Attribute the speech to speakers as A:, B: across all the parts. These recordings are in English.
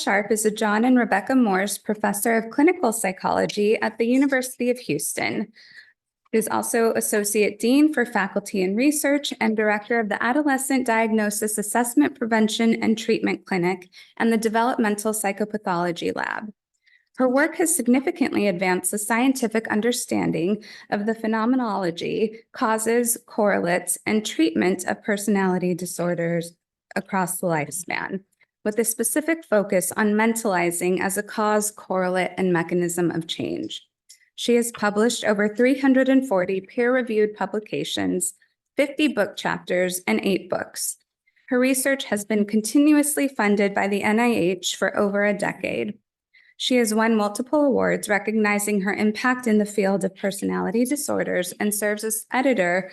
A: Sharp is a John and Rebecca Morse Professor of Clinical Psychology at the University of Houston. She is also Associate Dean for Faculty and Research and Director of the Adolescent Diagnosis Assessment Prevention and Treatment Clinic and the Developmental Psychopathology Lab. Her work has significantly advanced the scientific understanding of the phenomenology, causes, correlates, and treatment of personality disorders across the lifespan, with a specific focus on mentalizing as a cause, correlate, and mechanism of change. She has published over 340 peer-reviewed publications, 50 book chapters, and 8 books. Her research has been continuously funded by the NIH for over a decade. She has won multiple awards recognizing her impact in the field of personality disorders and serves as editor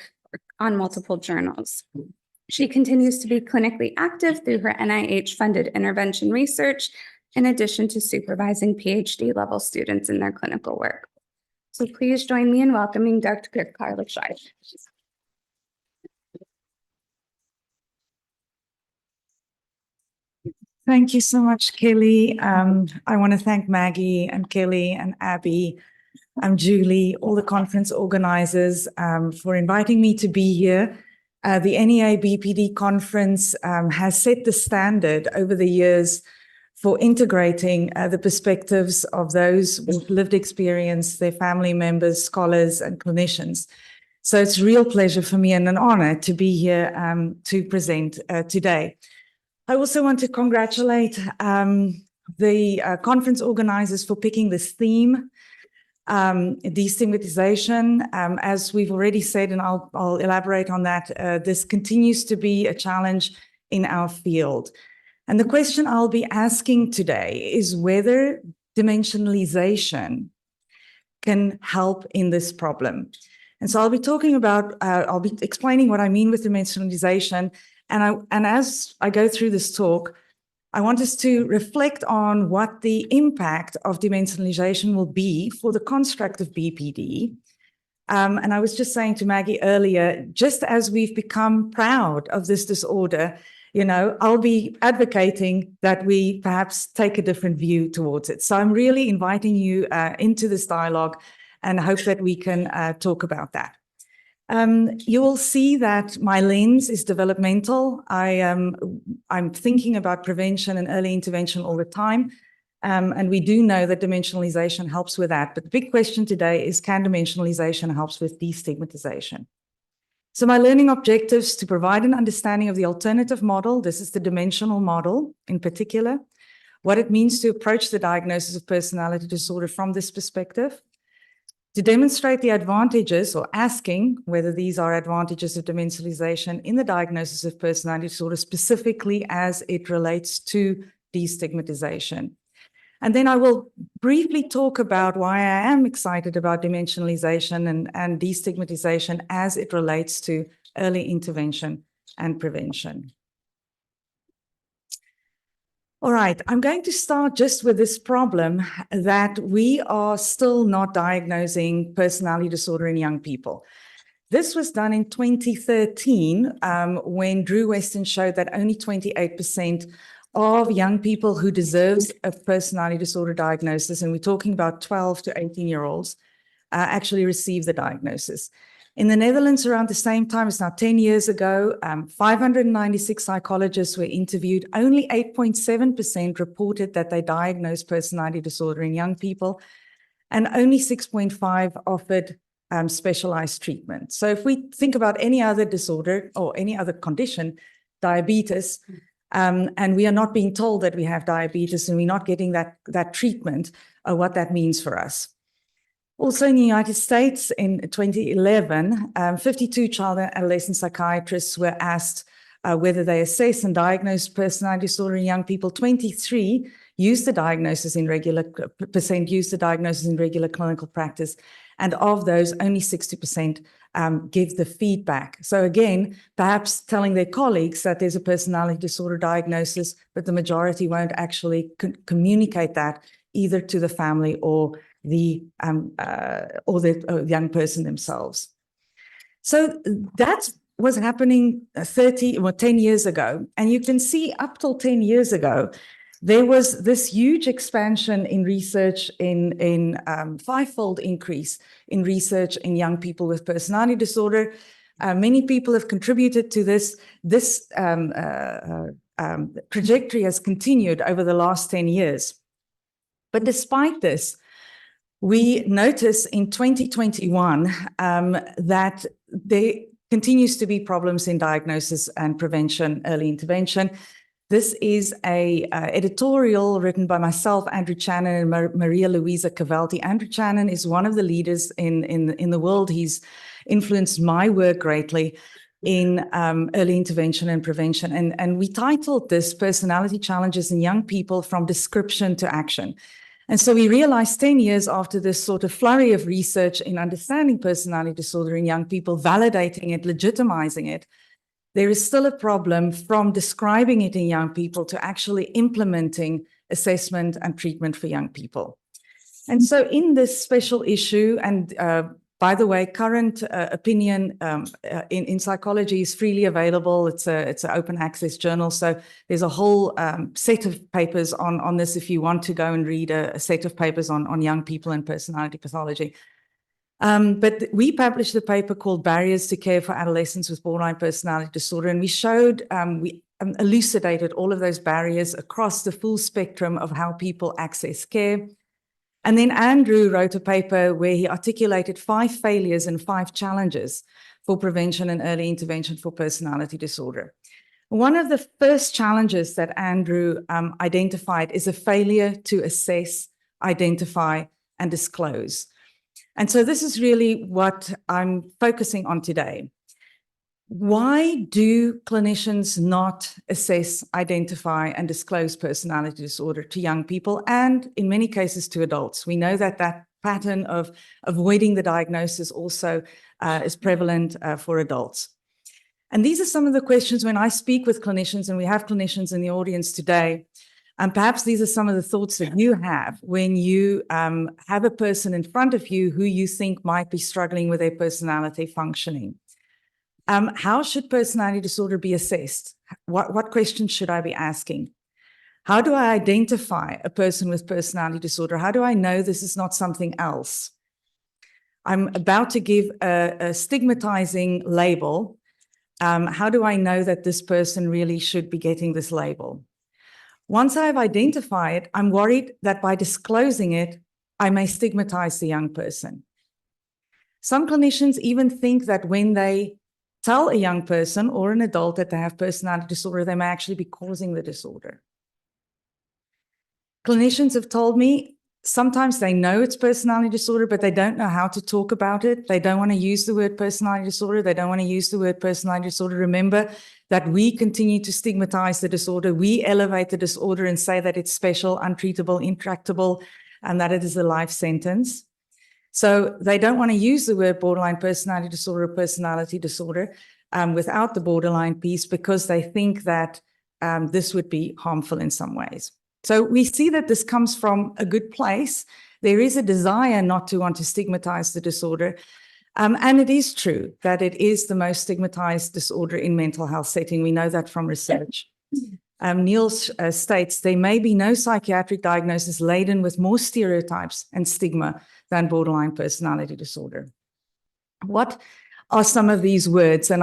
A: on multiple journals. She continues to be clinically active through her NIH-funded intervention research, in addition to supervising PhD-level students in their clinical work. So please join me in welcoming Dr. Carla Sharp.
B: Thank you so much, Kelly. I want to thank Maggie and Kelly and Abby, Julie, all the conference organizers for inviting me to be here. The NEABPD Conference has set the standard over the years for integrating the perspectives of those with lived experience, their family members, scholars, and clinicians. So it's a real pleasure for me and an honor to be here to present today. I also want to congratulate the conference organizers for picking this theme, destigmatization. As we've already said, and I'll elaborate on that, this continues to be a challenge in our field. And the question I'll be asking today is whether dimensionalization can help in this problem. And so I'll be talking about, I'll be explaining what I mean with dimensionalization. And as I go through this talk, I want us to reflect on what the impact of dimensionalization will be for the construct of BPD. And I was just saying to Maggie earlier, just as we've become proud of this disorder, you know, I'll be advocating that we perhaps take a different view towards it. So I'm really inviting you into this dialogue and hope that we can talk about that. You will see that my lens is developmental. I'm thinking about prevention and early intervention all the time. And we do know that dimensionalization helps with that. But the big question today is, can dimensionalization help with destigmatization? So my learning objectives to provide an understanding of the alternative model. This is the dimensional model in particular, what it means to approach the diagnosis of personality disorder from this perspective, to demonstrate the advantages, or asking whether these are advantages of dimensionalization in the diagnosis of personality disorder, specifically as it relates to destigmatization. And then I will briefly talk about why I am excited about dimensionalization and destigmatization as it relates to early intervention and prevention. All right, I'm going to start just with this problem that we are still not diagnosing personality disorder in young people. This was done in 2013 when Drew Weston showed that only 28% of young people who deserves a personality disorder diagnosis, and we're talking about 12 to 18-year-olds, actually receive the diagnosis. In the Netherlands, around the same time, it's now 10 years ago, 596 psychologists were interviewed. Only 8.7% reported that they diagnosed personality disorder in young people, and only 6.5% offered specialized treatment. So if we think about any other disorder or any other condition, diabetes, and we are not being told that we have diabetes and we're not getting that treatment, what that means for us. Also in the United States in 2011, 52 child and adolescent psychiatrists were asked whether they assess and diagnose personality disorder in young people. 23% used the diagnosis in regular clinical practice. And of those, only 60% give the feedback. So again, perhaps telling their colleagues that there's a personality disorder diagnosis, but the majority won't actually communicate that either to the family or the young person themselves. So that was happening 10 years ago. And you can see up till 10 years ago, there was this huge expansion in research, in fivefold increase in research in young people with personality disorder. Many people have contributed to this. This trajectory has continued over the last 10 years. But despite this, we notice in 2021 that there continues to be problems in diagnosis and prevention, early intervention. This is a editorial written by myself, Andrew Channon, and Maria Luisa Cavalti. Andrew Channon is one of the leaders in the world. He's influenced my work greatly in early intervention and prevention. And we titled this Personality Challenges in Young People from Description to Action. And so we realized 10 years after this sort of flurry of research in understanding personality disorder in young people, validating it, legitimizing it, there is still a problem from describing it in young people to actually implementing assessment and treatment for young people. And so in this special issue, and by the way, current opinion in psychology is freely available. It's an open access journal. So there's a whole set of papers on this if you want to go and read a set of papers on young people and personality pathology. But we published a paper called Barriers to Care for Adolescents with Borderline Personality Disorder, and we showed, we elucidated all of those barriers across the full spectrum of how people access care. And then Andrew wrote a paper where he articulated 5 failures and 5 challenges for prevention and early intervention for personality disorder. One of the first challenges that Andrew identified is a failure to assess, identify, and disclose. And so this is really what I'm focusing on today. Why do clinicians not assess, identify, and disclose personality disorder to young people and, in many cases, to adults? We know that that pattern of avoiding the diagnosis also is prevalent for adults. And these are some of the questions when I speak with clinicians, and we have clinicians in the audience today. And perhaps these are some of the thoughts that you have when you have a person in front of you who you think might be struggling with their personality functioning. How should personality disorder be assessed? What questions should I be asking? How do I identify a person with personality disorder? How do I know this is not something else? I'm about to give a stigmatizing label. How do I know that this person really should be getting this label? Once I've identified it, I'm worried that by disclosing it, I may stigmatize the young person. Some clinicians even think that when they tell a young person or an adult that they have personality disorder, they may actually be causing the disorder. Clinicians have told me sometimes they know it's personality disorder, but they don't know how to talk about it. They don't want to use the word personality disorder. They don't want to use the word personality disorder. Remember that we continue to stigmatize the disorder. We elevate the disorder and say that it's special, untreatable, intractable, and that it is a life sentence. So they don't want to use the word borderline personality disorder or personality disorder without the borderline piece because they think that this would be harmful in some ways. So we see that this comes from a good place. There is a desire not to want to stigmatize the disorder. And it is true that it is the most stigmatized disorder in mental health setting. We know that from research. Niels states there may be no psychiatric diagnosis laden with more stereotypes and stigma than borderline personality disorder. What are some of these words? And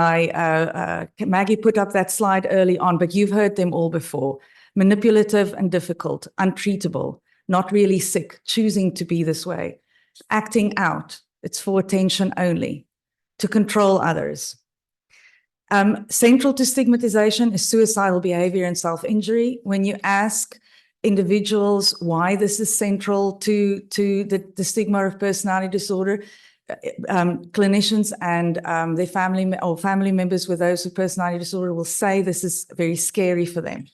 B: Maggie put up that slide early on, but you've heard them all before. Manipulative and difficult, untreatable, not really sick, choosing to be this way, acting out, it's for attention only, to control others. Central to stigmatization is suicidal behavior and self-injury. When you ask individuals why this is central to the stigma of personality disorder, clinicians and their family members with those with personality disorder will say this is very scary for them.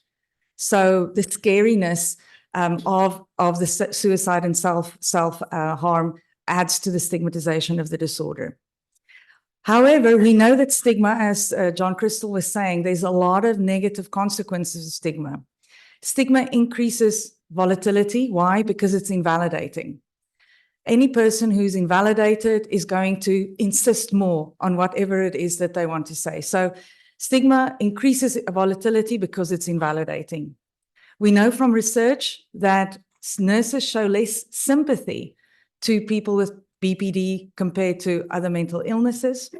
B: So the scariness of the suicide and self-harm adds to the stigmatization of the disorder. However, we know that stigma, as John Crystal was saying, there's a lot of negative consequences of stigma. Stigma increases volatility. Why? Because it's invalidating. Any person who's invalidated is going to insist more on whatever it is that they want to say. So stigma increases volatility because it's invalidating. We know from research that nurses show less sympathy to people with BPD compared to other mental illnesses.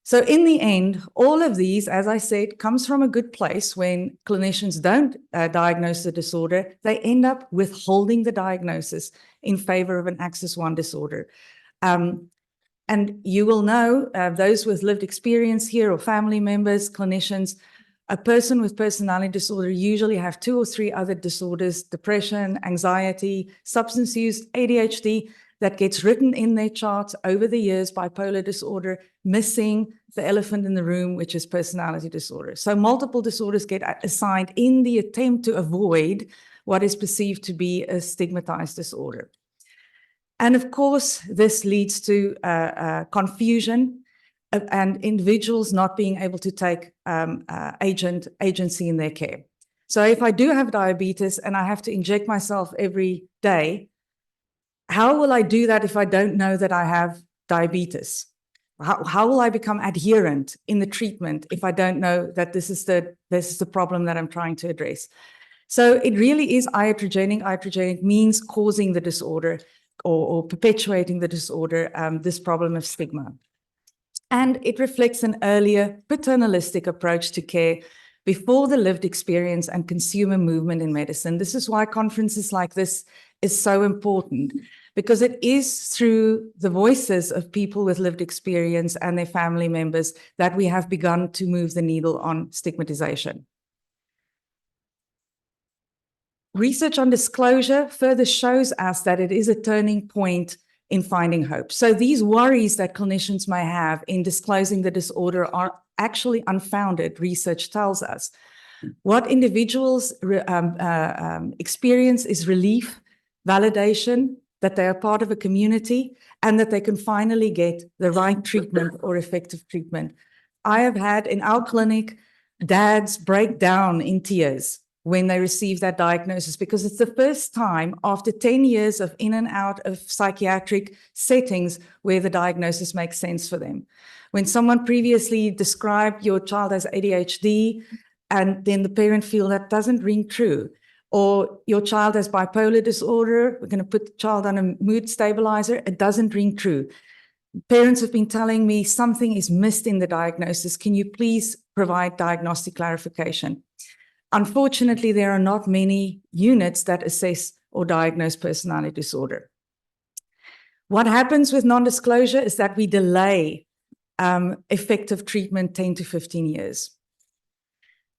B: So in the end, all of these, as I said, comes from a good place. When clinicians don't diagnose the disorder, they end up withholding the diagnosis in favor of an Axis 1 disorder. And you will know, those with lived experience here or family members, clinicians, a person with personality disorder usually have 2 or 3 other disorders: depression, anxiety, substance use, ADHD, that gets written in their charts over the years, bipolar disorder, missing the elephant in the room, which is personality disorder. So multiple disorders get assigned in the attempt to avoid what is perceived to be a stigmatized disorder. And of course, this leads to confusion and individuals not being able to take agency in their care. So if I do have diabetes and I have to inject myself every day, how will I do that if I don't know that I have diabetes? How will I become adherent in the treatment if I don't know that this is the problem that I'm trying to address? So it really is iatrogenic. Iatrogenic means causing the disorder or perpetuating the disorder, this problem of stigma. And it reflects an earlier paternalistic approach to care before the lived experience and consumer movement in medicine. This is why conferences like this is so important, because it is through the voices of people with lived experience and their family members that we have begun to move the needle on stigmatization. Research on disclosure further shows us that it is a turning point in finding hope. So these worries that clinicians may have in disclosing the disorder are actually unfounded, research tells us. What individuals experience is relief, validation, that they are part of a community, and that they can finally get the right treatment or effective treatment. I have had in our clinic dads break down in tears when they receive that diagnosis, because it's the first time after 10 years of in and out of psychiatric settings where the diagnosis makes sense for them. When someone previously described your child as ADHD, and then the parent feel that doesn't ring true, or your child has bipolar disorder, we're going to put the child on a mood stabilizer, it doesn't ring true. Parents have been telling me something is missed in the diagnosis. Can you please provide diagnostic clarification? Unfortunately, there are not many units that assess or diagnose personality disorder. What happens with non-disclosure is that we delay effective treatment 10 to 15 years.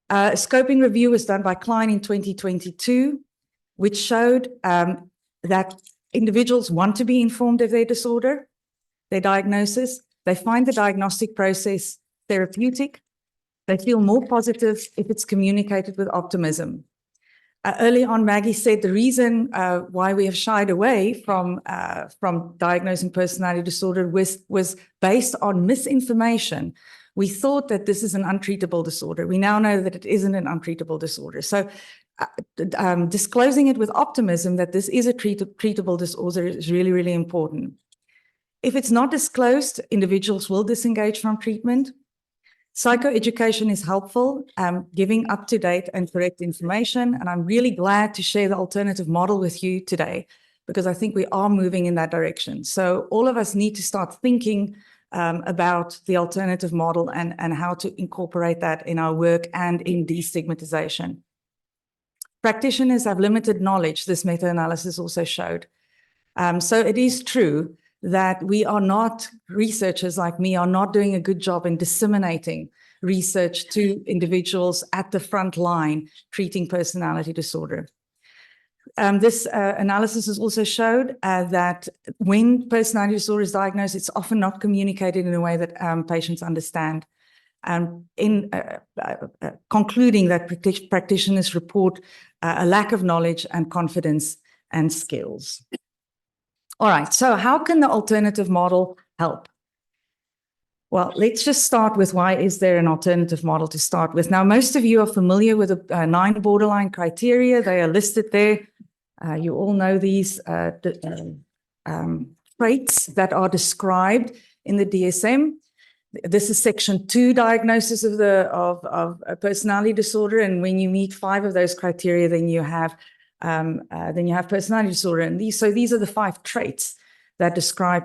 B: A scoping review was done by Klein in 2022, which showed that individuals want to be informed of their disorder, their diagnosis. They find the diagnostic process therapeutic. They feel more positive if it's communicated with optimism. Early on, Maggie said the reason why we have shied away from diagnosing personality disorder was based on misinformation. We thought that this is an untreatable disorder. We now know that it isn't an untreatable disorder. So disclosing it with optimism that this is a treatable disorder is really, really important. If it's not disclosed, individuals will disengage from treatment. Psychoeducation is helpful, giving up-to-date and correct information, and I'm really glad to share the alternative model with you today, because I think we are moving in that direction. So all of us need to start thinking about the alternative model and how to incorporate that in our work and in destigmatization. Practitioners have limited knowledge, this meta-analysis also showed. So it is true that we are not, researchers like me are not doing a good job in disseminating research to individuals at the front line treating personality disorder. This analysis has also showed that when personality disorder is diagnosed, it's often not communicated in a way that patients understand. In concluding that practitioners report a lack of knowledge and confidence and skills. All right, so how can the alternative model help? Well, let's just start with why is there an alternative model to start with. Now, most of you are familiar with the 9 borderline criteria. They are listed there. You all know these traits that are described in the DSM. This is section 2 diagnosis of a personality disorder. And when you meet 5 of those criteria, then you have personality disorder. And these are the 5 traits that describe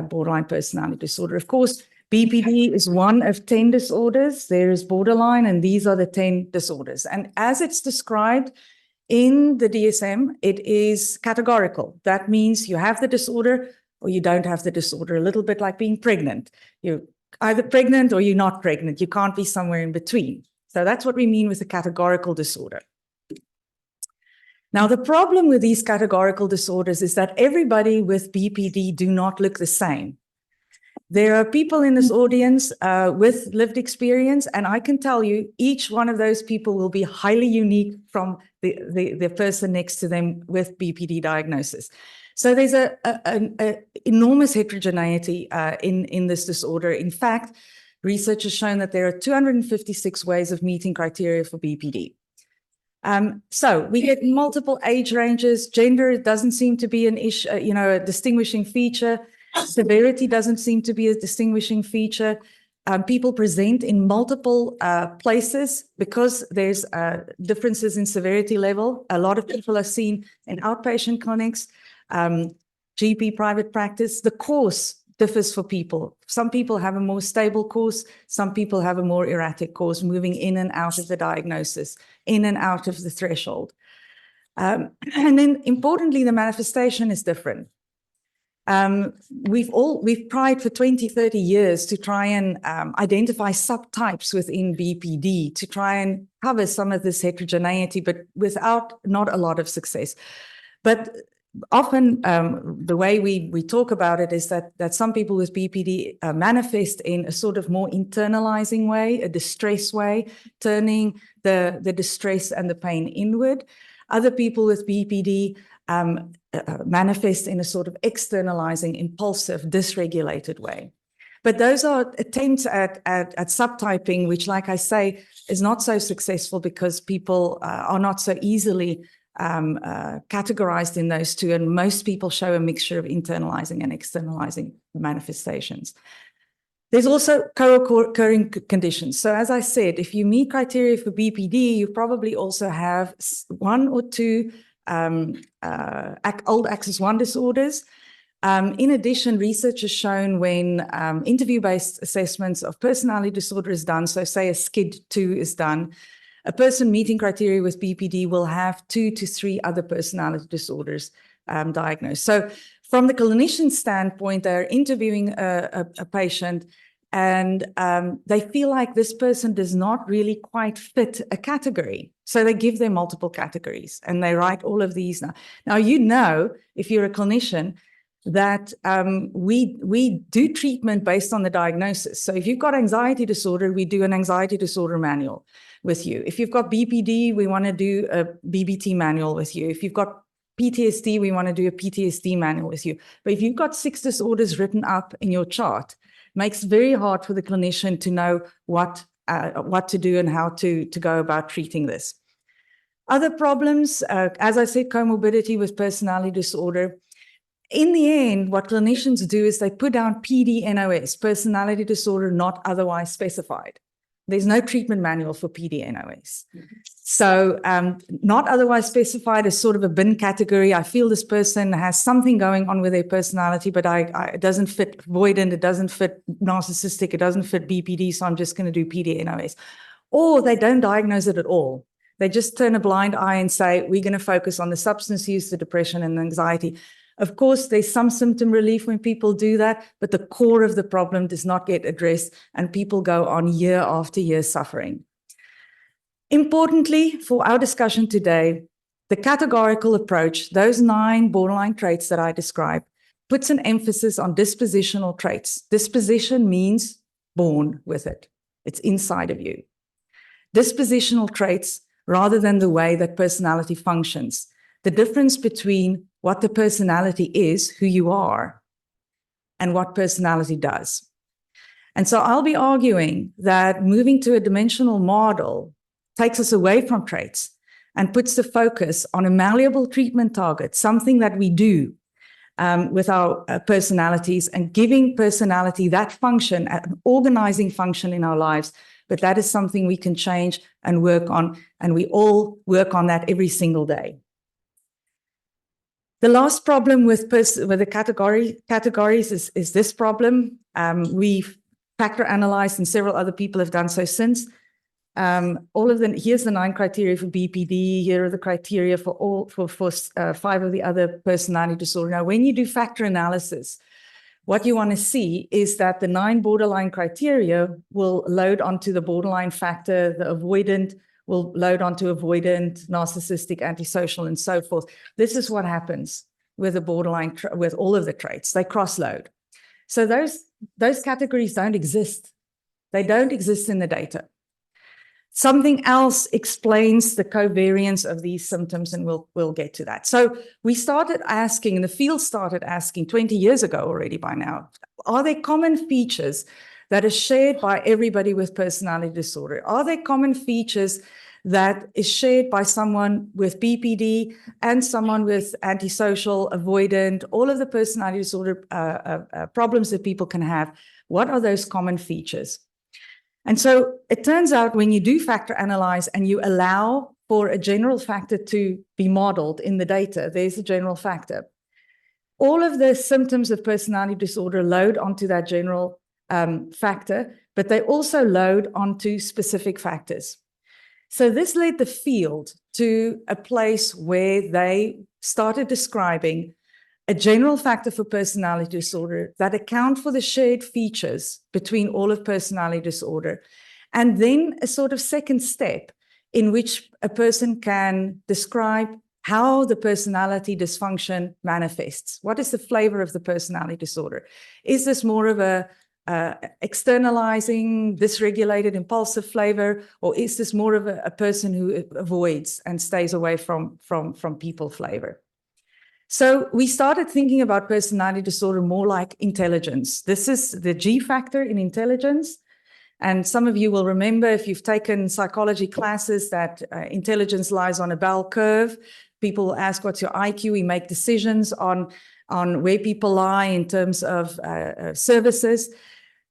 B: borderline personality disorder. Of course, BPD is one of 10 disorders. There is borderline, and these are the 10 disorders. And as it's described in the DSM, it is categorical. That means you have the disorder or you don't have the disorder, a little bit like being pregnant. You're either pregnant or you're not pregnant. You can't be somewhere in between. So that's what we mean with a categorical disorder. Now, the problem with these categorical disorders is that everybody with BPD do not look the same. There are people in this audience with lived experience, and I can tell you each one of those people will be highly unique from the person next to them with BPD diagnosis. So there's an enormous heterogeneity in this disorder. In fact, research has shown that there are 256 ways of meeting criteria for BPD. So we get multiple age ranges. Gender doesn't seem to be an issue, a distinguishing feature. Severity doesn't seem to be a distinguishing feature. People present in multiple places because there's differences in severity level. A lot of people are seen in outpatient clinics, GP private practice. The course differs for people. Some people have a more stable course. Some people have a more erratic course, moving in and out of the diagnosis, in and out of the threshold. And then importantly, the manifestation is different. We've tried for 20, 30 years to try and identify subtypes within BPD to try and cover some of this heterogeneity, but without not a lot of success. But often the way we talk about it is that some people with BPD manifest in a sort of more internalizing way, a distress way, turning the distress and the pain inward. Other people with BPD manifest in a sort of externalizing, impulsive, dysregulated way. But those are attempts at subtyping, which, like I say, is not so successful because people are not so easily categorized in those two, and most people show a mixture of internalizing and externalizing manifestations. There's also co-occurring conditions. So as I said, if you meet criteria for BPD, you probably also have 1 or 2 old axis 1 disorders. In addition, research has shown when interview-based assessments of personality disorder is done, so say a SCID-2 is done, a person meeting criteria with BPD will have 2 to 3 other personality disorders diagnosed. So from the clinician standpoint, they're interviewing a patient and they feel like this person does not really quite fit a category. So they give them multiple categories and they write all of these now. Now, if you're a clinician, that we do treatment based on the diagnosis. So if you've got anxiety disorder, we do an anxiety disorder manual with you. If you've got BPD, we want to do a BBT manual with you. If you've got PTSD, we want to do a PTSD manual with you. But if you've got 6 disorders written up in your chart, it makes it very hard for the clinician to know what to do and how to go about treating this. Other problems, as I said, comorbidity with personality disorder. In the end, what clinicians do is they put down PDNOS, personality disorder not otherwise specified. There's no treatment manual for PDNOS. So not otherwise specified is sort of a bin category. I feel this person has something going on with their personality, but it doesn't fit avoidant, it doesn't fit narcissistic, it doesn't fit BPD, so I'm just going to do PDNOS. Or they don't diagnose it at all. They just turn a blind eye and say, we're going to focus on the substance use, the depression, and the anxiety. Of course, there's some symptom relief when people do that, but the core of the problem does not get addressed, and people go on year after year suffering. Importantly, for our discussion today, the categorical approach, those 9 borderline traits that I described, puts an emphasis on dispositional traits. Disposition means born with it. It's inside of you. Dispositional traits rather than the way that personality functions. The difference between what the personality is, who you are, and what personality does. And so I'll be arguing that moving to a dimensional model takes us away from traits and puts the focus on a malleable treatment target, something that we do, with our personalities and giving personality that function, an organizing function in our lives. But that is something we can change and work on, and we all work on that every single day. The last problem with the categories is this problem. We've factor analyzed, and several other people have done so since. Here's the 9 criteria for BPD. Here are the criteria for 5 of the other personality disorder. Now, when you do factor analysis, what you want to see is that the 9 borderline criteria will load onto the borderline factor, the avoidant will load onto avoidant, narcissistic, antisocial, and so forth. This is what happens with the borderline, with all of the traits. They cross-load. So those categories don't exist. They don't exist in the data. Something else explains the covariance of these symptoms, and we'll get to that. So we started asking, and the field started asking 20 years ago already by now, are there common features that are shared by everybody with personality disorder? Are there common features that is shared by someone with BPD and someone with antisocial, avoidant, all of the personality disorder problems that people can have? What are those common features? And so it turns out when you do factor analyze and you allow for a general factor to be modeled in the data, there's a general factor. All of the symptoms of personality disorder load onto that general factor, but they also load onto specific factors. So this led the field to a place where they started describing a general factor for personality disorder that account for the shared features between all of personality disorder, and then a sort of second step in which a person can describe how the personality dysfunction manifests. What is the flavor of the personality disorder? Is this more of a externalizing, dysregulated, impulsive flavor, or is this more of a person who avoids and stays away from people flavor? So we started thinking about personality disorder more like intelligence. This is the G factor in intelligence. And some of you will remember, if you've taken psychology classes, that intelligence lies on a bell curve. People ask, what's your IQ? We make decisions on where people lie in terms of services.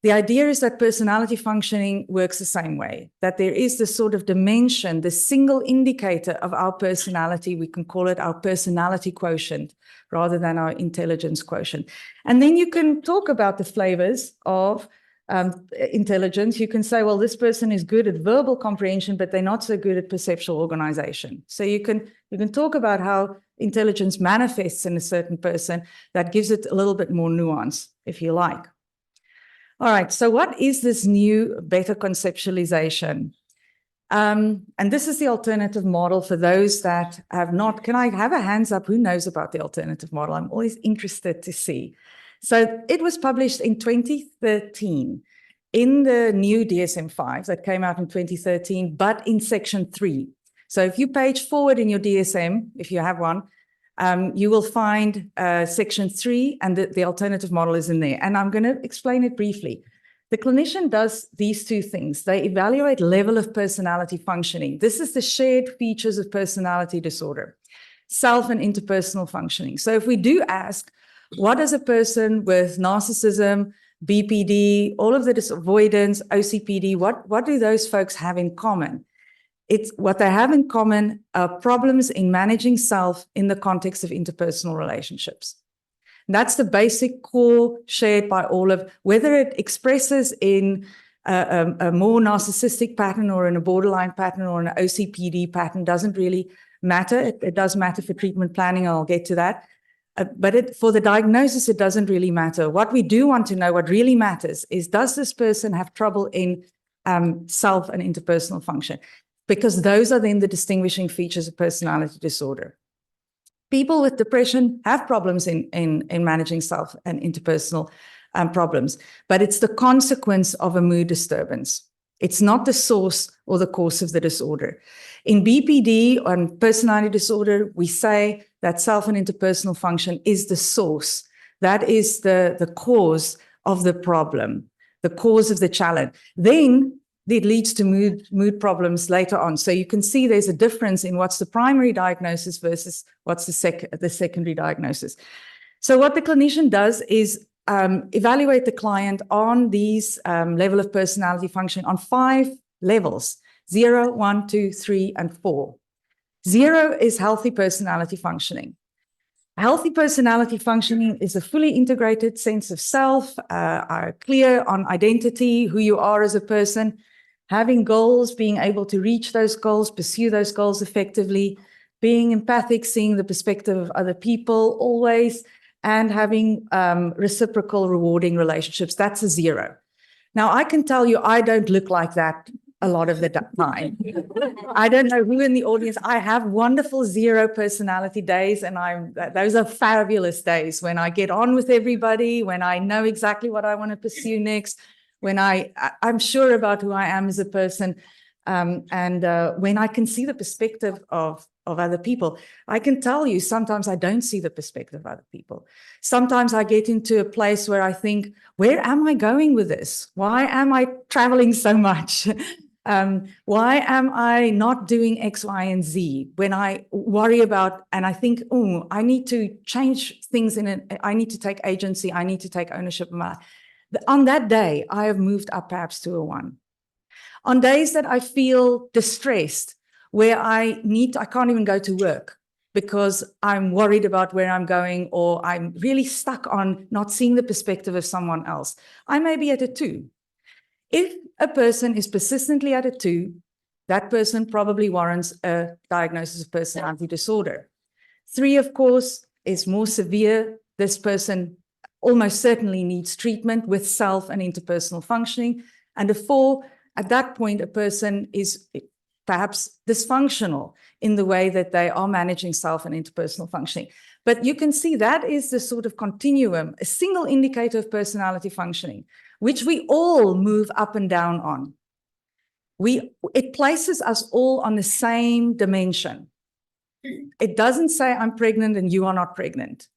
B: The idea is that personality functioning works the same way, that there is this sort of dimension, the single indicator of our personality. We can call it our personality quotient rather than our intelligence quotient. And then you can talk about the flavors of intelligence. You can say, well, this person is good at verbal comprehension, but they're not so good at perceptual organization. So you can talk about how intelligence manifests in a certain person. That gives it a little bit more nuance, if you like. All right, so what is this new better conceptualization? And this is the alternative model for those that have not. Can I have a hands up? Who knows about the alternative model? I'm always interested to see. So it was published in 2013 in the new DSM-5 that came out in 2013, but in section 3. So if you page forward in your DSM, if you have one, you will find section 3, and the alternative model is in there. And I'm going to explain it briefly. The clinician does these 2 things. They evaluate level of personality functioning. This is the shared features of personality disorder, self and interpersonal functioning. So if we do ask, what does a person with narcissism, BPD, all of the avoidance, OCPD, what do those folks have in common? It's what they have in common are problems in managing self in the context of interpersonal relationships. That's the basic core shared by all of, whether it expresses in a more narcissistic pattern or in a borderline pattern or an OCPD pattern, doesn't really matter. It does matter for treatment planning, I'll get to that. But for the diagnosis, it doesn't really matter. What we do want to know, what really matters, is does this person have trouble in self and interpersonal function? Because those are then the distinguishing features of personality disorder. People with depression have problems in managing self and interpersonal problems, but it's the consequence of a mood disturbance. It's not the source or the cause of the disorder. In BPD, on personality disorder, we say that self and interpersonal function is the source. That is the cause of the problem, the cause of the challenge. Then it leads to mood problems later on. So you can see there's a difference in what's the primary diagnosis versus what's the secondary diagnosis. So what the clinician does is evaluate the client on these level of personality functioning on 5 levels: 0, 1, 2, 3, and 4. 0 is healthy personality functioning. Healthy personality functioning is a fully integrated sense of self, clear on identity, who you are as a person, having goals, being able to reach those goals, pursue those goals effectively, being empathic, seeing the perspective of other people always, and having reciprocal rewarding relationships. That's a 0. Now, I can tell you, I don't look like that a lot of the time. I don't know who in the audience. I have wonderful 0 personality days, and those are fabulous days when I get on with everybody, when I know exactly what I want to pursue next, when I'm sure about who I am as a person, and when I can see the perspective of other people. I can tell you, sometimes I don't see the perspective of other people. Sometimes I get into a place where I think, where am I going with this? Why am I traveling so much? Why am I not doing X, Y, and Z? When I worry about, and I think, oh, I need to change things I need to take agency, I need to take ownership of my life. On that day, I have moved up perhaps to a 1. On days that I feel distressed, where I can't even go to work because I'm worried about where I'm going, or I'm really stuck on not seeing the perspective of someone else, I may be at a 2. If a person is persistently at a 2, that person probably warrants a diagnosis of personality disorder. 3, of course, is more severe. This person almost certainly needs treatment with self and interpersonal functioning. And a 4, at that point, a person is perhaps dysfunctional in the way that they are managing self and interpersonal functioning. But you can see that is the sort of continuum, a single indicator of personality functioning, which we all move up and down on. It places us all on the same dimension. It doesn't say I'm pregnant and you are not pregnant.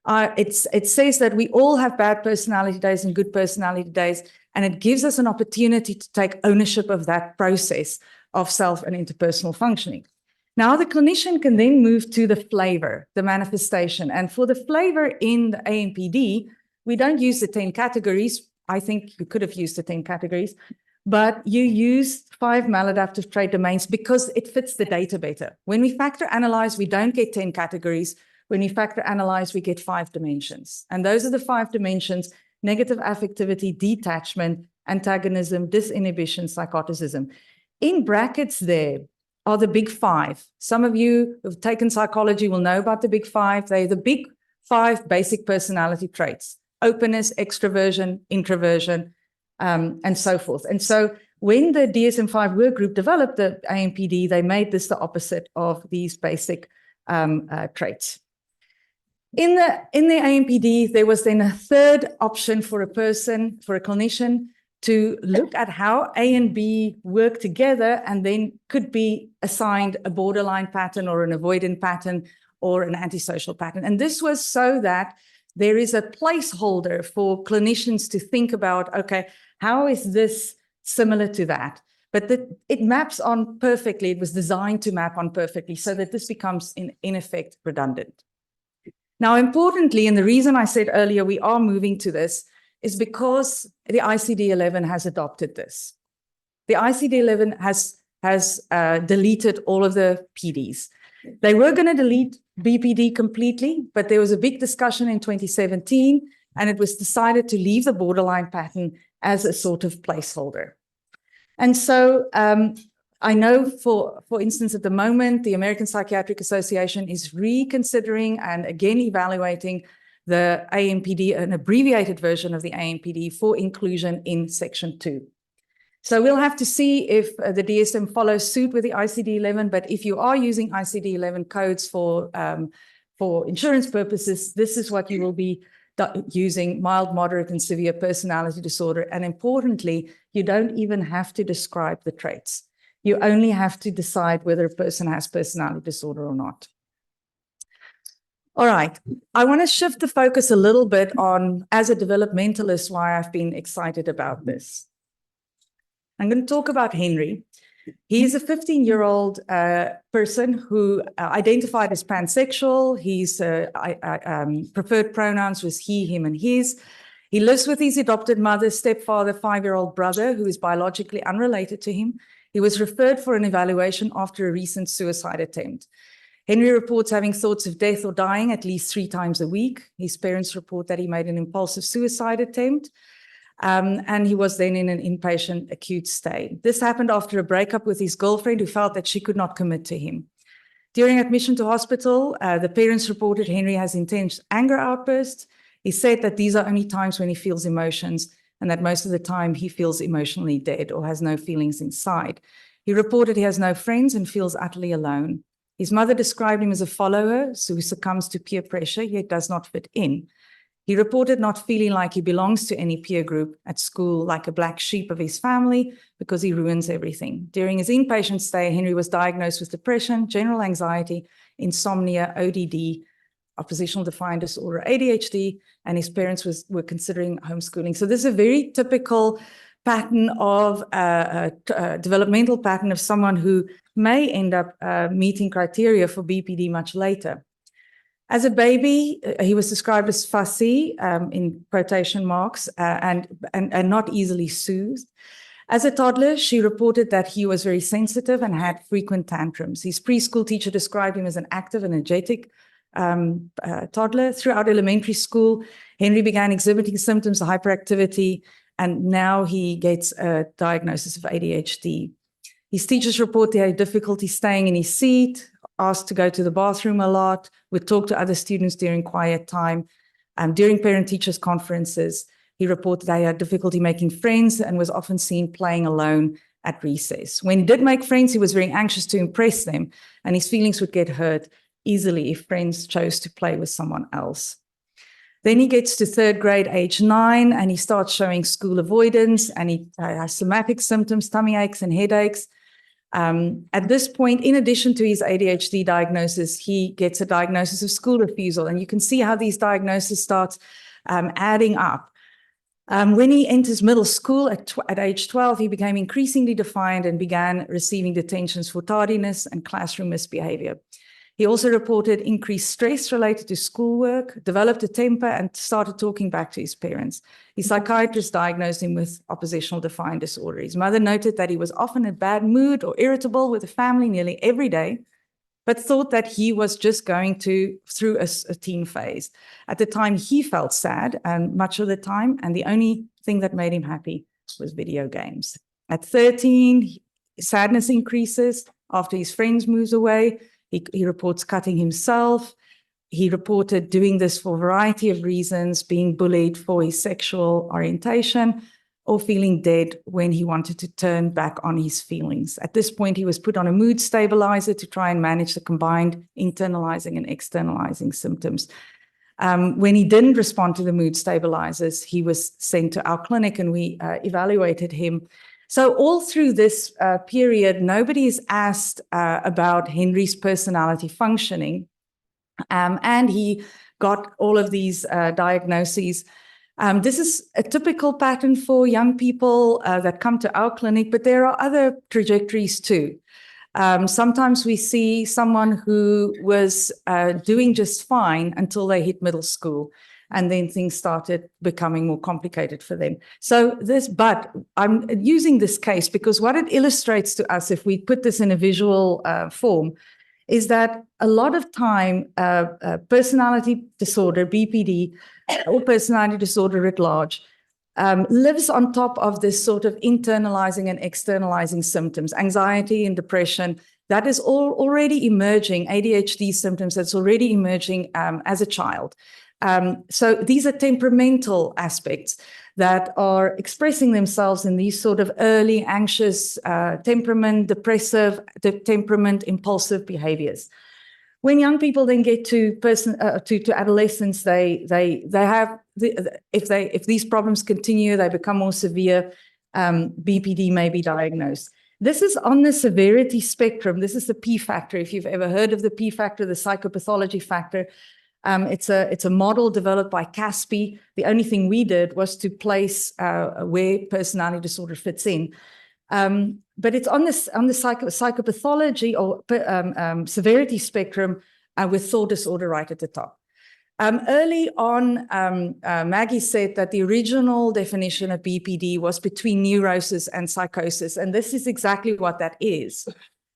B: It says that we all have bad personality days and good personality days, and it gives us an opportunity to take ownership of that process of self and interpersonal functioning. Now, the clinician can then move to the flavor, the manifestation. And for the flavor in the AMPD, we don't use the 10 categories. I think you could have used the 10 categories, but you use 5 maladaptive trait domains because it fits the data better. When we factor analyze, we don't get 10 categories. When we factor analyze, we get 5 dimensions. And those are the 5 dimensions: negative affectivity, detachment, antagonism, disinhibition, psychoticism. In brackets there are the big 5. Some of you who've taken psychology will know about the big 5. They're the big 5 basic personality traits: openness, extroversion, introversion, and so forth. And so when the DSM-5 work group developed the AMPD, they made this the opposite of these basic traits. In the AMPD, there was then a third option for a person, for a clinician, to look at how A and B work together, and then could be assigned a borderline pattern or an avoidant pattern or an antisocial pattern. And this was so that there is a placeholder for clinicians to think about, okay, how is this similar to that? But it maps on perfectly. It was designed to map on perfectly so that this becomes, in effect, redundant. Now, importantly, and the reason I said earlier we are moving to this is because the ICD-11 has adopted this. The ICD-11 has deleted all of the PDs. They were going to delete BPD completely, but there was a big discussion in 2017, and it was decided to leave the borderline pattern as a sort of placeholder. And so I know, for instance, at the moment, the American Psychiatric Association is reconsidering and again evaluating the AMPD, an abbreviated version of the AMPD, for inclusion in Section 2. So we'll have to see if the DSM follows suit with the ICD-11, but if you are using ICD-11 codes for insurance purposes, this is what you will be using: mild, moderate, and severe personality disorder. And importantly, you don't even have to describe the traits. You only have to decide whether a person has personality disorder or not. All right, I want to shift the focus a little bit on, as a developmentalist, why I've been excited about this. I'm going to talk about Henry. He is a 15-year-old person who identified as pansexual. His preferred pronouns was he, him, and his. He lives with his adopted mother, stepfather, 5-year-old brother, who is biologically unrelated to him. He was referred for an evaluation after a recent suicide attempt. Henry reports having thoughts of death or dying at least 3 times a week. His parents report that he made an impulsive suicide attempt. And he was then in an inpatient acute stay. This happened after a breakup with his girlfriend, who felt that she could not commit to him. During admission to hospital, the parents reported Henry has intense anger outbursts. He said that these are only times when he feels emotions, and that most of the time he feels emotionally dead or has no feelings inside. He reported he has no friends and feels utterly alone. His mother described him as a follower who succumbs to peer pressure, yet does not fit in. He reported not feeling like he belongs to any peer group at school, like a black sheep of his family, because he ruins everything. During his inpatient stay, Henry was diagnosed with depression, general anxiety, insomnia, ODD, oppositional defiant disorder, ADHD, and his parents were considering homeschooling. So this is a very typical pattern of developmental pattern of someone who may end up meeting criteria for BPD much later. As a baby, he was described as fussy, in quotation marks, and not easily soothed. As a toddler, she reported that he was very sensitive and had frequent tantrums. His preschool teacher described him as an active, energetic toddler. Throughout elementary school, Henry began exhibiting symptoms of hyperactivity, and now he gets a diagnosis of ADHD. His teachers report he had difficulty staying in his seat, asked to go to the bathroom a lot, would talk to other students during quiet time. During parent-teachers conferences, he reported that he had difficulty making friends and was often seen playing alone at recess. When he did make friends, he was very anxious to impress them, and his feelings would get hurt easily if friends chose to play with someone else. Then he gets to 3rd grade, age 9, and he starts showing school avoidance, and he has somatic symptoms, tummy aches and headaches. At this point, in addition to his ADHD diagnosis, he gets a diagnosis of school refusal, and you can see how these diagnoses start adding up. When he enters middle school at age 12, he became increasingly defiant and began receiving detentions for tardiness and classroom misbehavior. He also reported increased stress related to schoolwork, developed a temper, and started talking back to his parents. His psychiatrist diagnosed him with oppositional defiant disorder. His mother noted that he was often in a bad mood or irritable with the family nearly every day, but thought that he was just going through a teen phase. At the time, he felt sad, and much of the time, and the only thing that made him happy was video games. At 13, sadness increases after his friends moves away. He reports cutting himself. He reported doing this for a variety of reasons, being bullied for his sexual orientation, or feeling dead when he wanted to turn back on his feelings. At this point, he was put on a mood stabilizer to try and manage the combined internalizing and externalizing symptoms. When he didn't respond to the mood stabilizers, he was sent to our clinic, and we evaluated him. So all through this period, nobody is asked about Henry's personality functioning, and he got all of these diagnoses. This is a typical pattern for young people that come to our clinic, but there are other trajectories too. Sometimes we see someone who was doing just fine until they hit middle school, and then things started becoming more complicated for them. But I'm using this case because what it illustrates to us, if we put this in a visual form, is that a lot of time personality disorder, BPD, or personality disorder writ large, lives on top of this sort of internalizing and externalizing symptoms, anxiety and depression. That is all already emerging, ADHD symptoms that's already emerging as a child. So these are temperamental aspects that are expressing themselves in these sort of early anxious temperament, depressive temperament, impulsive behaviors. When young people then get to adolescence, they have if these problems continue, they become more severe. BPD may be diagnosed. This is on the severity spectrum. This is the P factor. If you've ever heard of the P factor, the psychopathology factor. It's a model developed by Caspi. The only thing we did was to place where personality disorder fits in. But it's on the psychopathology or severity spectrum with thought disorder right at the top. Early on, Maggie said that the original definition of BPD was between neurosis and psychosis, and this is exactly what that is.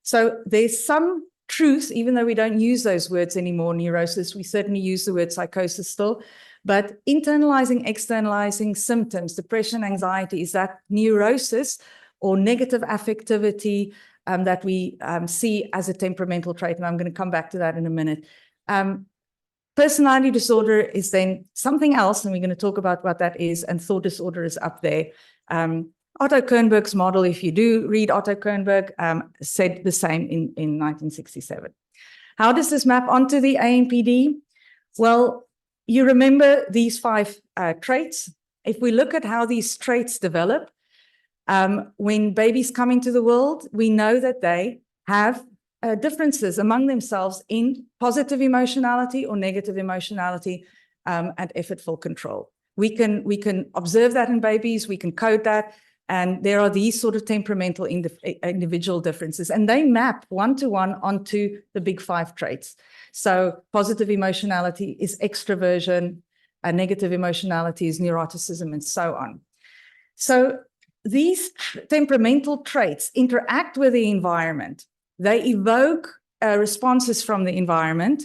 B: So there's some truth, even though we don't use those words anymore, neurosis, we certainly use the word psychosis still, but internalizing, externalizing symptoms, depression, anxiety, is that neurosis or negative affectivity that we see as a temperamental trait, and I'm going to come back to that in a minute. Personality disorder is then something else, and we're going to talk about what that is, and thought disorder is up there. Otto Kernberg's model, if you do read Otto Kernberg, said the same in 1967. How does this map onto the AMPD? Well, you remember these 5 traits. If we look at how these traits develop, when babies come into the world, we know that they have differences among themselves in positive emotionality or negative emotionality and effortful control. We can observe that in babies, we can code that, and there are these sort of temperamental individual differences, and they map one-to-one onto the big 5 traits. So positive emotionality is extroversion, negative emotionality is neuroticism, and so on. So these temperamental traits interact with the environment. They evoke responses from the environment.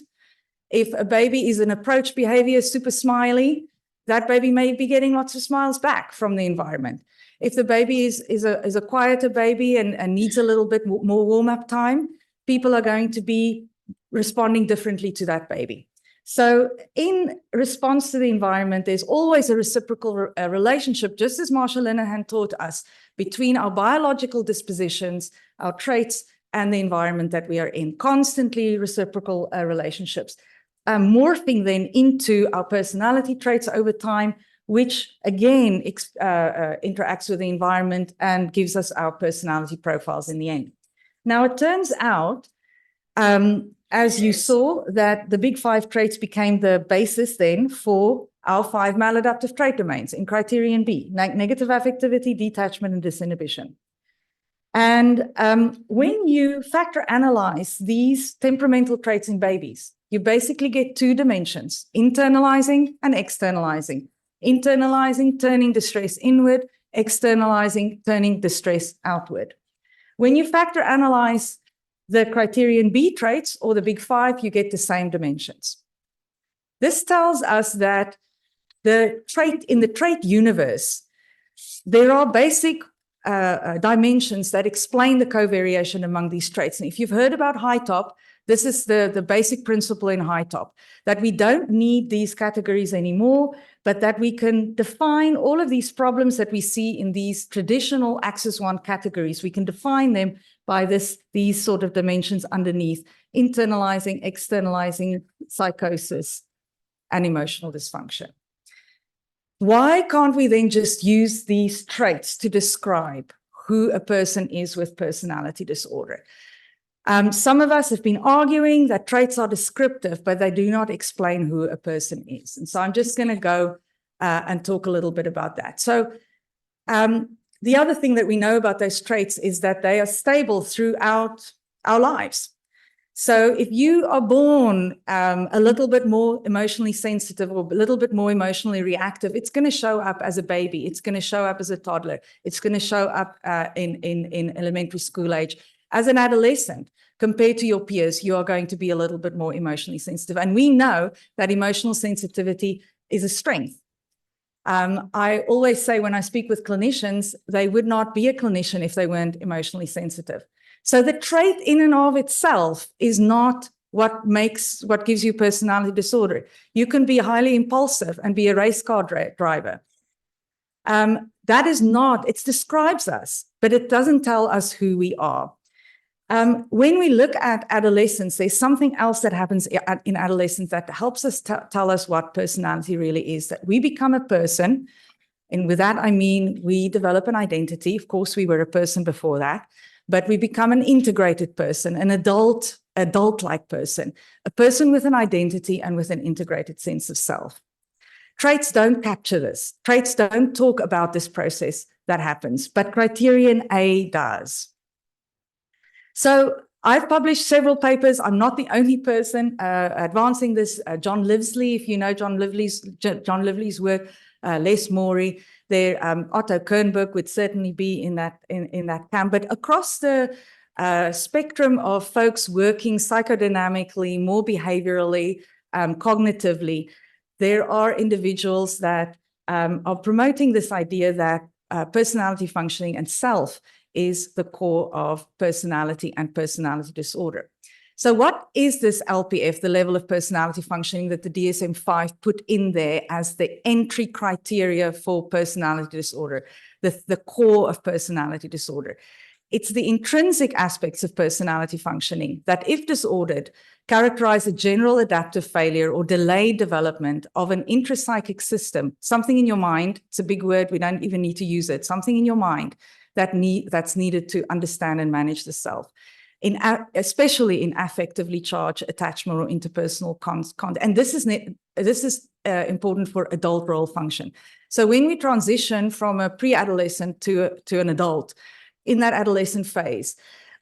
B: If a baby is an approach behavior, super smiley, that baby may be getting lots of smiles back from the environment. If the baby is a quieter baby and needs a little bit more warm-up time, people are going to be responding differently to that baby. So in response to the environment, there's always a reciprocal relationship, just as Marsha Linehan taught us, between our biological dispositions, our traits, and the environment that we are in. Constantly reciprocal relationships, morphing then into our personality traits over time, which again interacts with the environment and gives us our personality profiles in the end. Now, it turns out, as you saw, that the big 5 traits became the basis then for our 5 maladaptive trait domains in criterion B, negative affectivity, detachment, and disinhibition. And when you factor analyze these temperamental traits in babies, you basically get 2 dimensions, internalizing and externalizing. Internalizing, turning distress inward, externalizing, turning distress outward. When you factor analyze the criterion B traits, or the big 5, you get the same dimensions. This tells us that in the trait universe, there are basic dimensions that explain the covariation among these traits. And if you've heard about high top, this is the basic principle in high top, that we don't need these categories anymore, but that we can define all of these problems that we see in these traditional Axis 1 categories. We can define them by these sort of dimensions underneath: internalizing, externalizing, psychosis, and emotional dysfunction. Why can't we then just use these traits to describe who a person is with personality disorder? Some of us have been arguing that traits are descriptive, but they do not explain who a person is. And so I'm just going to go and talk a little bit about that. So the other thing that we know about those traits is that they are stable throughout our lives. So if you are born a little bit more emotionally sensitive or a little bit more emotionally reactive, it's going to show up as a baby. It's going to show up as a toddler. It's going to show up in elementary school age. As an adolescent, compared to your peers, you are going to be a little bit more emotionally sensitive. And we know that emotional sensitivity is a strength. I always say when I speak with clinicians, they would not be a clinician if they weren't emotionally sensitive. So the trait in and of itself is not what gives you personality disorder. You can be highly impulsive and be a race car driver. That is not, it describes us, but it doesn't tell us who we are. When we look at adolescence, there's something else that happens in adolescence that helps us tell us what personality really is, that we become a person. And with that, I mean, we develop an identity. Of course, we were a person before that, but we become an integrated person, an adult-like person, a person with an identity and with an integrated sense of self. Traits don't capture this. Traits don't talk about this process. that happens, but criterion A does. So I've published several papers. I'm not the only person advancing this. John Livesley, if you know John Lively's work, Les Morey, there, Otto Kernberg would certainly be in that camp. But across the spectrum of folks working psychodynamically, more behaviorally, cognitively, there are individuals that are promoting this idea that personality functioning and self is the core of personality and personality disorder. So what is this LPF, the level of personality functioning that the DSM-5 put in there as the entry criteria for personality disorder, the core of personality disorder? It's the intrinsic aspects of personality functioning that, if disordered, characterize a general adaptive failure or delayed development of an intrapsychic system, something in your mind. It's a big word, we don't even need to use it, something in your mind that's needed to understand and manage the self, especially in affectively charged attachment or interpersonal content. And this is important for adult role function. So when we transition from a pre-adolescent to an adult, in that adolescent phase,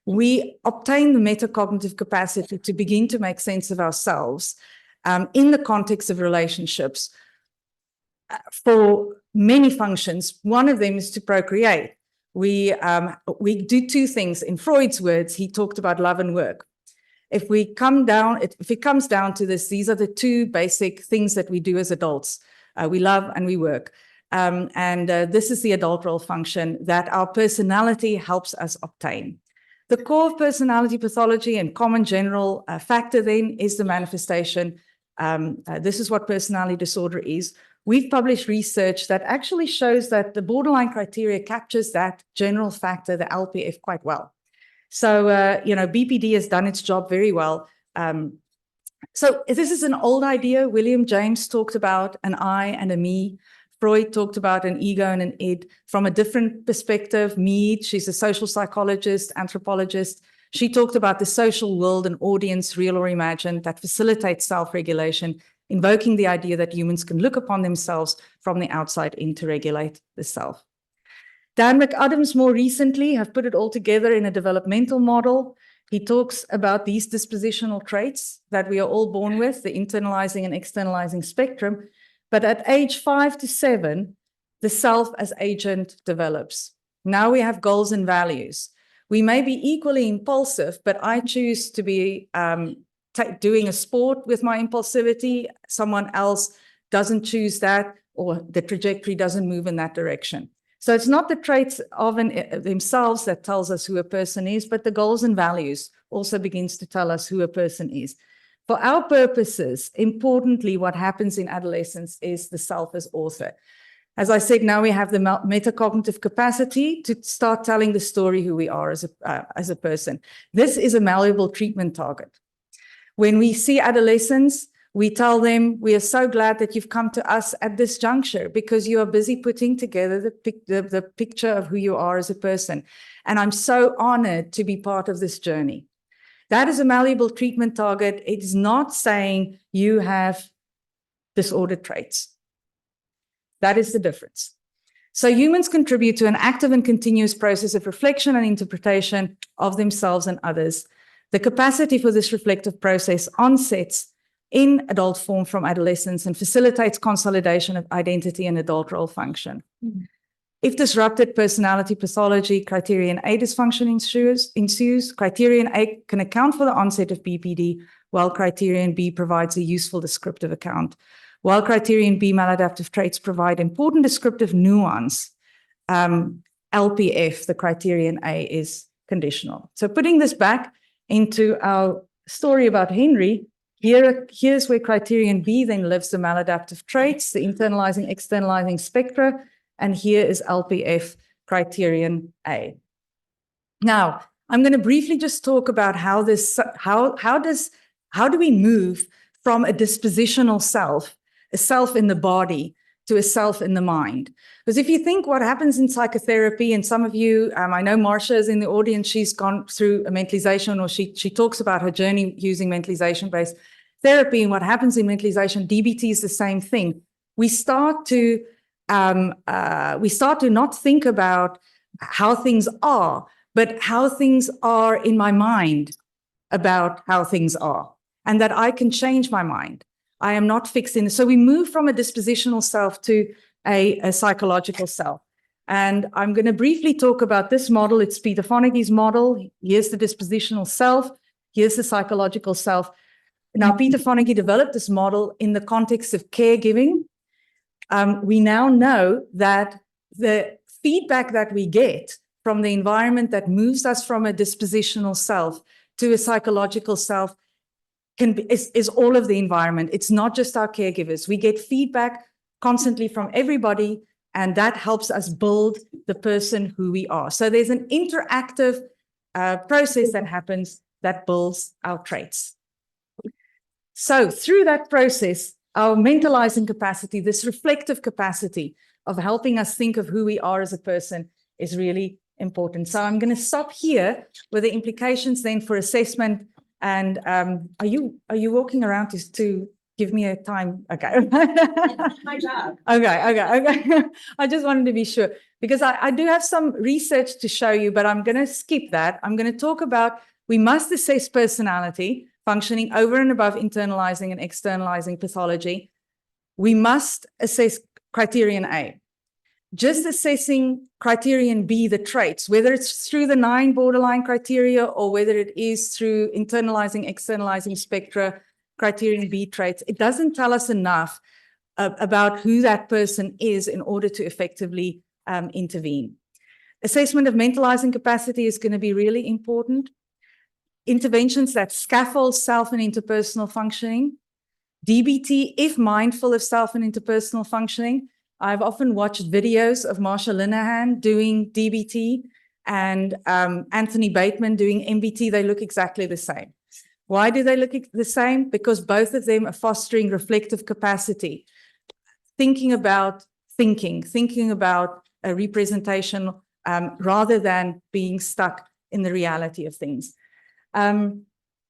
B: we obtain the metacognitive capacity to begin to make sense of ourselves in the context of relationships for many functions. One of them is to procreate. We do two things. In Freud's words, he talked about love and work. If it comes down to this, these are the two basic things that we do as adults. We love and we work. This is the adult role function that our personality helps us obtain. The core of personality pathology and common general factor then is the manifestation. This is what personality disorder is. We've published research that actually shows that the borderline criteria captures that general factor, the LPF, quite well. So, BPD has done its job very well. So this is an old idea. William James talked about an I and a me. Freud talked about an ego and an id from a different perspective. Mead, she's a social psychologist, anthropologist. She talked about the social world and audience, real or imagined, that facilitates self-regulation, invoking the idea that humans can look upon themselves from the outside in to regulate the self. Dan McAdams more recently have put it all together in a developmental model. He talks about these dispositional traits that we are all born with, the internalizing and externalizing spectrum. But at age 5 to 7, the self as agent develops. Now we have goals and values. We may be equally impulsive, but I choose to be doing a sport with my impulsivity. Someone else doesn't choose that, or the trajectory doesn't move in that direction. So it's not the traits of themselves that tells us who a person is, but the goals and values also begins to tell us who a person is. For our purposes, importantly, what happens in adolescence is the self as author. As I said, now we have the metacognitive capacity to start telling the story who we are as a person. This is a malleable treatment target. When we see adolescents, we tell them, we are so glad that you've come to us at this juncture because you are busy putting together the picture of who you are as a person. And I'm so honored to be part of this journey. That is a malleable treatment target. It is not saying you have disordered traits. That is the difference. So humans contribute to an active and continuous process of reflection and interpretation of themselves and others. The capacity for this reflective process onsets in adult form from adolescence and facilitates consolidation of identity and adult role function. Mm-hmm. If disrupted personality pathology, criterion A dysfunction ensues. Criterion A can account for the onset of BPD, while criterion B provides a useful descriptive account. While criterion B maladaptive traits provide important descriptive nuance, LPF, the criterion A, is conditional. So putting this back into our story about Henry, here's where criterion B then lives the maladaptive traits, the internalizing, externalizing spectra, and here is LPF criterion A. Now, I'm going to briefly just talk about how do we move from a dispositional self, a self in the body, to a self in the mind? Because if you think what happens in psychotherapy, and some of you, I know Marcia is in the audience, she's gone through a mentalization, or she talks about her journey using mentalization-based therapy, and what happens in mentalization, DBT is the same thing. We start to we start to not think about how things are, but how things are in my mind about how things are, and that I can change my mind. I am not fixed in. So we move from a dispositional self to a psychological self. And I'm going to briefly talk about this model. It's Peter Fonagy's model. Here's the dispositional self. Here's the psychological self. Now, Peter Fonagy developed this model in the context of caregiving. We now know that the feedback that we get from the environment that moves us from a dispositional self to a psychological self is all of the environment. It's not just our caregivers. We get feedback constantly from everybody, and that helps us build the person who we are. So there's an interactive process that happens that builds our traits. So through that process, our mentalizing capacity, this reflective capacity of helping us think of who we are as a person, is really important. So I'm going to stop here with the implications then for assessment. And are you walking around to give me a time? Okay.
C: That's my job.
B: Okay. I just wanted to be sure, because I do have some research to show you, but I'm going to skip that. I'm going to talk about, we must assess personality functioning over and above internalizing and externalizing pathology. We must assess criterion A. Just assessing criterion B, the traits, whether it's through the 9 borderline criteria or whether it is through internalizing, externalizing spectra, criterion B traits, it doesn't tell us enough about who that person is in order to effectively intervene. Assessment of mentalizing capacity is going to be really important. Interventions that scaffold self and interpersonal functioning. DBT, if mindful of self and interpersonal functioning. I've often watched videos of Marsha Linehan doing DBT and Anthony Bateman doing MBT. They look exactly the same. Why do they look the same? Because both of them are fostering reflective capacity, thinking about a representation rather than being stuck in the reality of things. I'm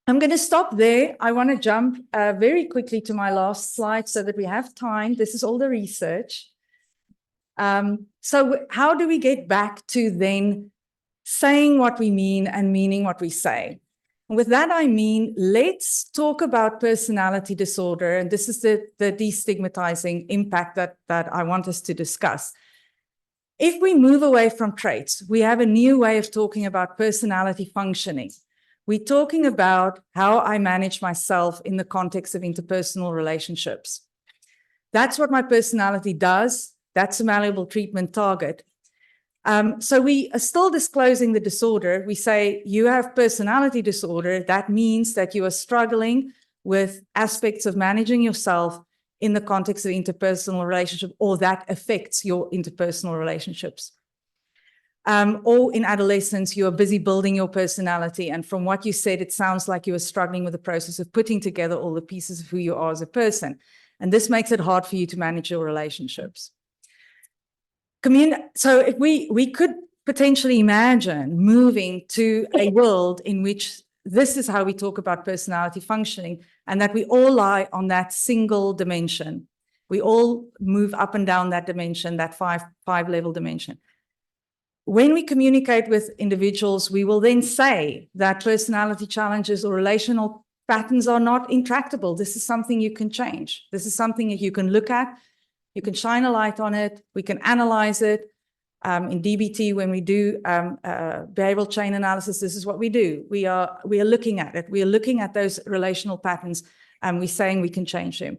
B: going to stop there. I want to jump very quickly to my last slide so that we have time. This is all the research. So how do we get back to then saying what we mean and meaning what we say? And with that, I mean, let's talk about personality disorder. And this is the destigmatizing impact that I want us to discuss. If we move away from traits, we have a new way of talking about personality functioning. We're talking about how I manage myself in the context of interpersonal relationships. That's what my personality does. That's a malleable treatment target. So we are still disclosing the disorder. We say you have personality disorder. That means that you are struggling with aspects of managing yourself in the context of interpersonal relationship, or that affects your interpersonal relationships. Or in adolescence, you are busy building your personality. And from what you said, it sounds like you are struggling with the process of putting together all the pieces of who you are as a person. And this makes it hard for you to manage your relationships. So if we could potentially imagine moving to a world in which this is how we talk about personality functioning, and that we all lie on that single dimension. We all move up and down that dimension, that five level dimension. When we communicate with individuals, we will then say that personality challenges or relational patterns are not intractable. This is something you can change. This is something that you can look at. You can shine a light on it. We can analyze it. In DBT, when we do behavioral chain analysis, this is what we do. We are looking at it. We are looking at those relational patterns, and we're saying we can change them.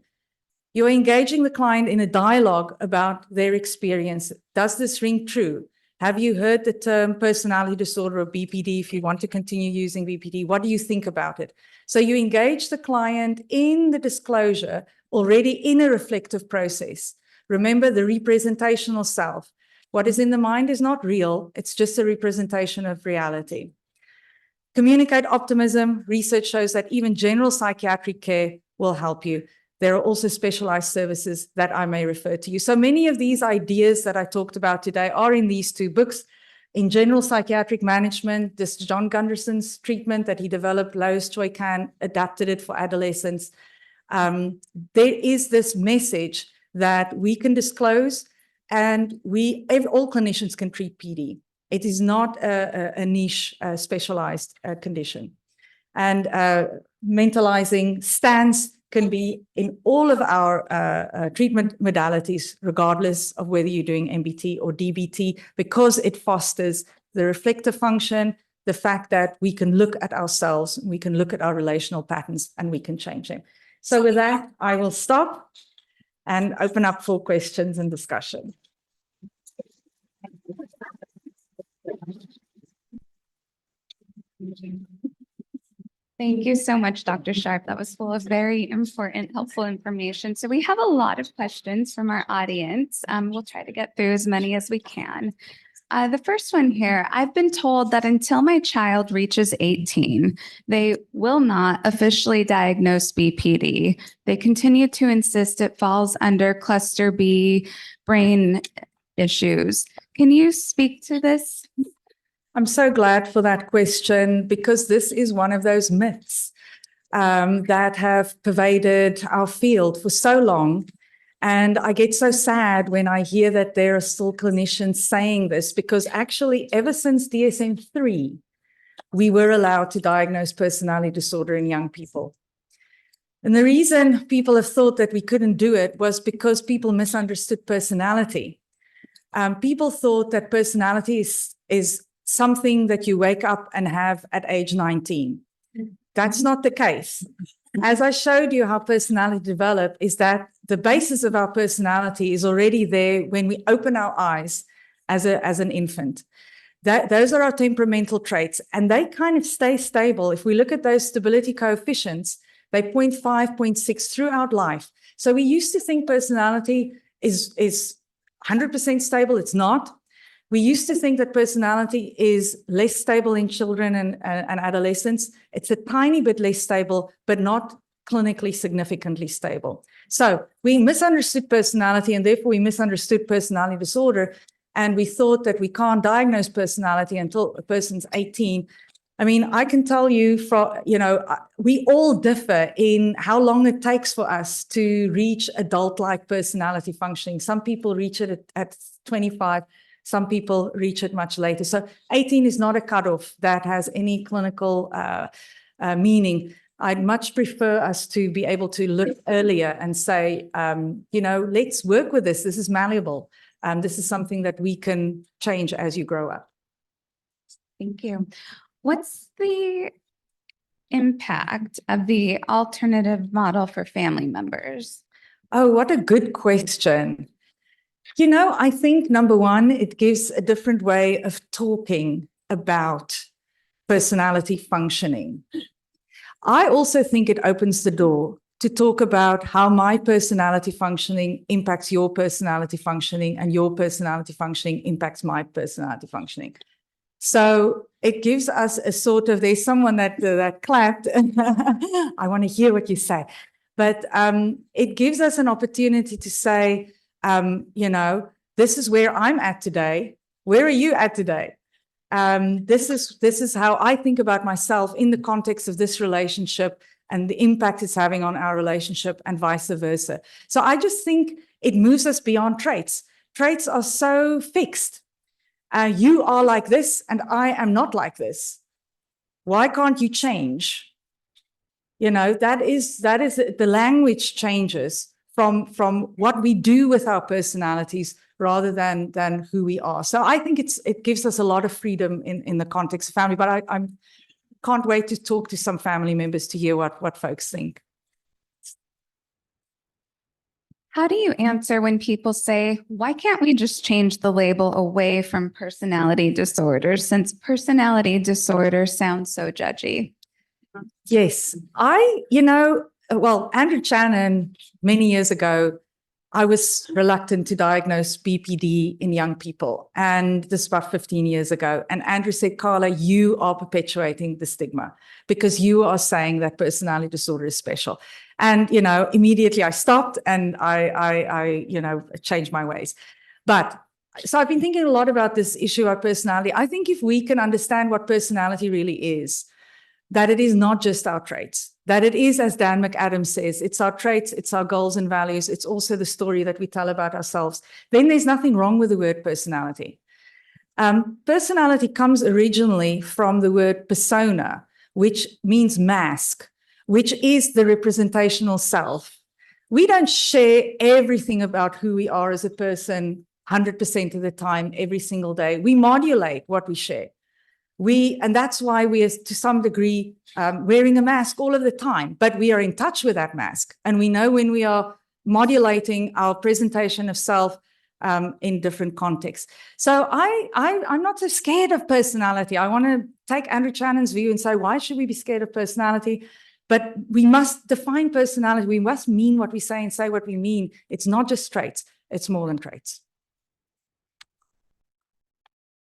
B: You're engaging the client in a dialogue about their experience. Does this ring true? Have you heard the term personality disorder or BPD? If you want to continue using BPD, what do you think about it? So you engage the client in the disclosure already in a reflective process. Remember the representational self. What is in the mind is not real. It's just a representation of reality. Communicate optimism. Research shows that even general psychiatric care will help you. There are also specialized services that I may refer to you. So many of these ideas that I talked about today are in these 2 books. In General Psychiatric Management, this John Gunderson's treatment that he developed, Lois Choi Can adapted it for adolescents. There is this message that we can disclose and all clinicians can treat PD. It is not a niche specialized condition. And mentalizing stance can be in all of our treatment modalities, regardless of whether you're doing MBT or DBT, because it fosters the reflective function, the fact that we can look at ourselves, we can look at our relational patterns, and we can change them. So with that, I will stop and open up for questions and discussion.
A: Thank you so much, Dr. Sharp. That was full of very important, helpful information. So we have a lot of questions from our audience. We'll try to get through as many as we can. The first one here, I've been told that until my child reaches 18, they will not officially diagnose BPD. They continue to insist it falls under cluster B brain issues. Can you speak to this?
B: I'm so glad for that question, because this is one of those myths that have pervaded our field for so long. And I get so sad when I hear that there are still clinicians saying this, because actually ever since DSM-3, we were allowed to diagnose personality disorder in young people. And the reason people have thought that we couldn't do it was because people misunderstood personality. People thought that personality is something that you wake up and have at age 19. That's not the case. As I showed you how personality develop, is that the basis of our personality is already there when we open our eyes as an infant. Those are our temperamental traits, and they kind of stay stable. If we look at those stability coefficients, they 0.5, 0.6 throughout life. So we used to think personality is 100% stable. It's not. We used to think that personality is less stable in children and adolescents. It's a tiny bit less stable, but not clinically significantly stable. So we misunderstood personality, and therefore we misunderstood personality disorder. And we thought that we can't diagnose personality until a person's 18. I mean, I can tell you, we all differ in how long it takes for us to reach adult-like personality functioning. Some people reach it at 25. Some people reach it much later. So 18 is not a cutoff that has any clinical meaning. I'd much prefer us to be able to look earlier and say, let's work with this. This is malleable. This is something that we can change as you grow up.
A: Thank you. What's the impact of the alternative model for family members?
B: Oh, what a good question. I think, number one, it gives a different way of talking about personality functioning. I also think it opens the door to talk about how my personality functioning impacts your personality functioning, and your personality functioning impacts my personality functioning. So it gives us a sort of, there's someone that clapped. I want to hear what you say. But it gives us an opportunity to say, this is where I'm at today. Where are you at today? This is how I think about myself in the context of this relationship and the impact it's having on our relationship, and vice versa. So I just think it moves us beyond traits. Traits are so fixed. You are like this and I am not like this. Why can't you change? That is the language changes from what we do with our personalities rather than who we are. So I think it gives us a lot of freedom in the context of family, but I can't wait to talk to some family members to hear what folks think.
A: How do you answer when people say, why can't we just change the label away from personality disorders, since personality disorder sounds so judgy?
B: Yes, Andrew Channon, many years ago, I was reluctant to diagnose BPD in young people. And this is about 15 years ago. And Andrew said, Carla, you are perpetuating the stigma because you are saying that personality disorder is special. And, immediately I stopped and I changed my ways. But so I've been thinking a lot about this issue of personality. I think if we can understand what personality really is, that it is not just our traits, that it is, as Dan McAdams says, it's our traits, it's our goals and values, it's also the story that we tell about ourselves. Then there's nothing wrong with the word personality. Personality comes originally from the word persona, which means mask, which is the representational self. We don't share everything about who we are as a person 100% of the time, every single day. We modulate what we share. And that's why we are, to some degree, wearing a mask all of the time, but we are in touch with that mask. And we know when we are modulating our presentation of self in different contexts. So I'm not so scared of personality. I want to take Andrew Channon's view and say, why should we be scared of personality? But we must define personality. We must mean what we say and say what we mean. It's not just traits. It's more than traits.